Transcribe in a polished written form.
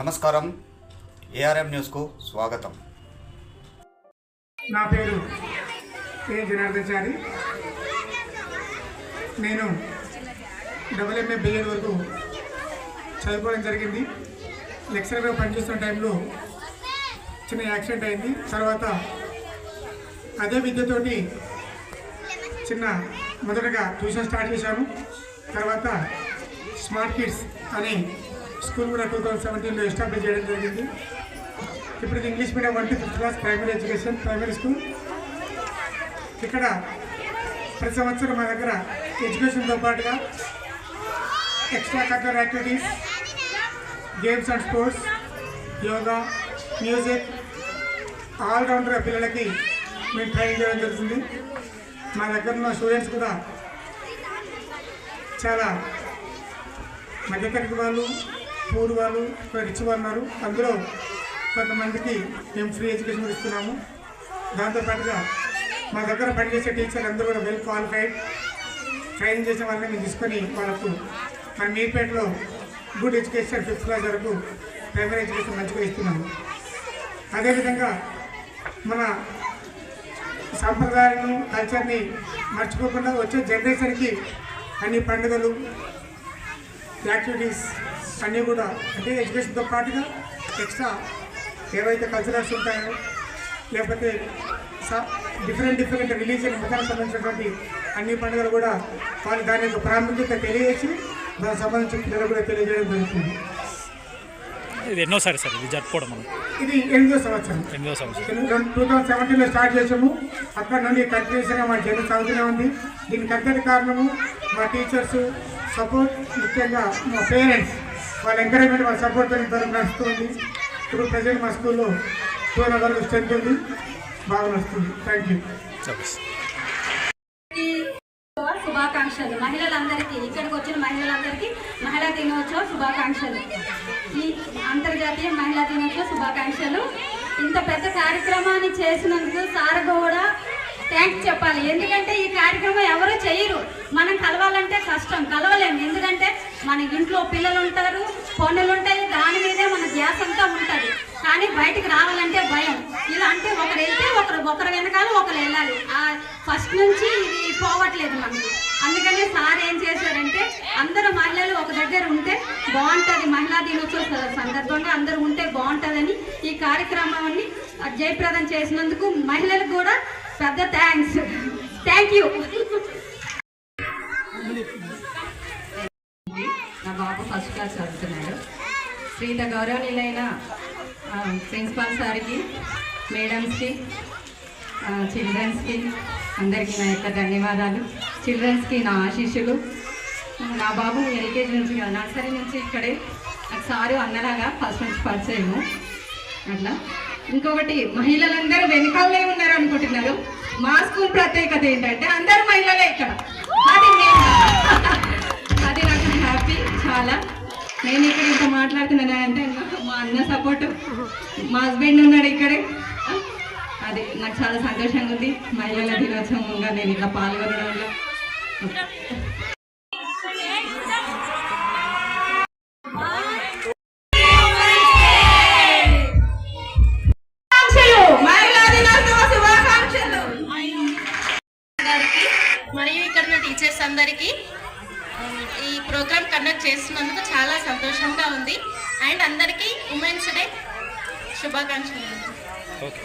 నమస్కారం, ఏఆర్ఎం న్యూస్కు స్వాగతం. నా పేరు జనార్దచారి. నేను MA BEd వరకు చదువుకోవడం జరిగింది. లెక్చరర్గా పనిచేస్తున్న టైంలో చిన్న యాక్సిడెంట్ అయింది. తర్వాత అదే విద్యతోటి మొదటగా ట్యూషన్ స్టార్ట్ చేశాను. తర్వాత స్మార్ట్ కిడ్స్ అనే స్కూల్ కూడా 2017లో ఎస్టాబ్లిష్ చేయడం జరిగింది. ఇప్పుడు ఇది English medium 1 to 5th class primary education primary school. ఇక్కడ ప్రతి సంవత్సరం మా దగ్గర ఎడ్యుకేషన్తో పాటుగా extra curricular activities, games and sports, yoga, music, all rounder పిల్లలకి మేము ట్రైనింగ్ చేయడం జరుగుతుంది. మా దగ్గర ఉన్న స్టూడెంట్స్ కూడా చాలా మధ్యతరగతి వాళ్ళు, పూర్ వాళ్ళు, రిచ్ వాళ్ళు ఉన్నారు. అందులో కొంతమందికి మేము ఫ్రీ ఎడ్యుకేషన్ ఇస్తున్నాము. దాంతోపాటుగా మా దగ్గర పనిచేసే టీచర్లు అందరూ కూడా వెల్ క్వాలిఫైడ్, ట్రైనింగ్ చేసే వాళ్ళని మేము తీసుకొని వాళ్ళకు మన మీర్పేటలో గుడ్ ఎడ్యుకేషన్ 5th క్లాస్ వరకు ప్రైమరీ ఎడ్యుకేషన్ మంచిగా ఇస్తున్నాము. అదేవిధంగా మన సాంప్రదాయాలను, కల్చర్ని మర్చిపోకుండా వచ్చే జనరేషన్కి అన్ని పండుగలు, యాక్టివిటీస్ అన్నీ కూడా అంటే ఎడ్యుకేషన్తో పాటుగా ఎక్స్ట్రా ఏవైతే కల్చరల్స్ ఉంటాయో లేకపోతే డిఫరెంట్ రిలీజియన్ మతానికి సంబంధించినటువంటి అన్ని పండుగలు కూడా వాళ్ళు దాని యొక్క ప్రాముఖ్యత తెలియజేసి దానికి సంబంధించిన పిల్లలు కూడా తెలియజేయడం జరుగుతుంది. ఇది ఎన్నోసారి సార్ ఇది జరుపుకోవడం? మనం ఇది 8వ సంవత్సరం. 2017లో స్టార్ట్ చేసాము. అక్కడ నుండి కంటిన్యూస్గా మా జర్నీ సాగుతూనే ఉంది. దీనికి అంతటి కారణము మా టీచర్స్ సపోర్ట్, ముఖ్యంగా మా పేరెంట్స్ వాళ్ళ ఎంకరేజ్మెంట్, వాళ్ళ సపోర్ట్ నడుస్తుంది. ఇప్పుడు ప్రజెంట్ మా స్కూల్లో 200 వరకు స్ట్రెంత్ ఉంది, బాగా నడుస్తుంది. Thank you. శుభాకాంక్షలు మహిళలందరికీ, ఇక్కడికి వచ్చిన మహిళలందరికీ మహిళా దినోత్సవ శుభాకాంక్షలు. ఈ అంతర్జాతీయ మహిళా దినోత్సవ శుభాకాంక్షలు. ఇంత పెద్ద కార్యక్రమాన్ని చేసినందుకు సార్ కూడా థ్యాంక్స్ చెప్పాలి. ఎందుకంటే ఈ కార్యక్రమం ఎవరు చేయరు. మనం కలవాలంటే కష్టం, కలవలేము. ఎందుకంటే మన ఇంట్లో పిల్లలు ఉంటారు, పనులు ఉంటాయి, దాని మీదే మన ధ్యాస అంతా ఉంటుంది. కానీ బయటికి రావాలంటే భయం. ఇలా అంటే ఒకరు వెళ్తే ఒకరు వెనకాల ఒకరు వెళ్ళాలి. ఫస్ట్ నుంచి ఇది పోవట్లేదు మనకి. అందుకని సార్ ఏం చేశారంటే అందరూ మహిళలు ఒక దగ్గర ఉంటే బాగుంటుంది, మహిళా దినోత్సవ సందర్భంగా అందరూ ఉంటే బాగుంటుందని ఈ కార్యక్రమాన్ని జయప్రదం చేసినందుకు మహిళలకు కూడా పెద్ద థ్యాంక్ యూ. నా బాబు ఫస్ట్ క్లాస్ చదువుతున్నాడు. శ్రీత గౌరవనీయులైన ప్రిన్సిపాల్ సార్కి, మేడమ్స్కి, చిల్డ్రన్స్కి అందరికీ నా యొక్క ధన్యవాదాలు. చిల్డ్రన్స్కి నా ఆశీస్సులు. నా బాబు ఎల్కేజీ నుంచి కదా, నర్సరీ నుంచి ఇక్కడే నాకు సారు అన్నలాగా ఫస్ట్ నుంచి పరిచయము. అట్లా ఇంకొకటి, మహిళలందరూ వెనకాలనే ఉన్నారు అనుకుంటున్నారు. మా స్కూల్ ప్రత్యేకత ఏంటంటే అందరూ మహిళలే ఇక్కడ. అది నాకు హ్యాపీ చాలా. నేను ఇక్కడ ఇంత మాట్లాడుతున్నాను అంటే మా అన్న సపోర్టు, మా హస్బెండ్ ఉన్నాడు ఇక్కడే. అది నాకు చాలా సంతోషంగా ఉంది. మహిళల దినోత్సవంగా నేను ఇట్లా పాల్గొనడంలో. మరియు ఇక్కడ ఉన్న టీచర్స్ అందరికీ ఈ ప్రోగ్రామ్ కండక్ట్ చేస్తున్నందుకు చాలా సంతోషంగా ఉంది. అండ్ అందరికీ ఉమెన్స్ డే శుభాకాంక్షలు. ఓకే.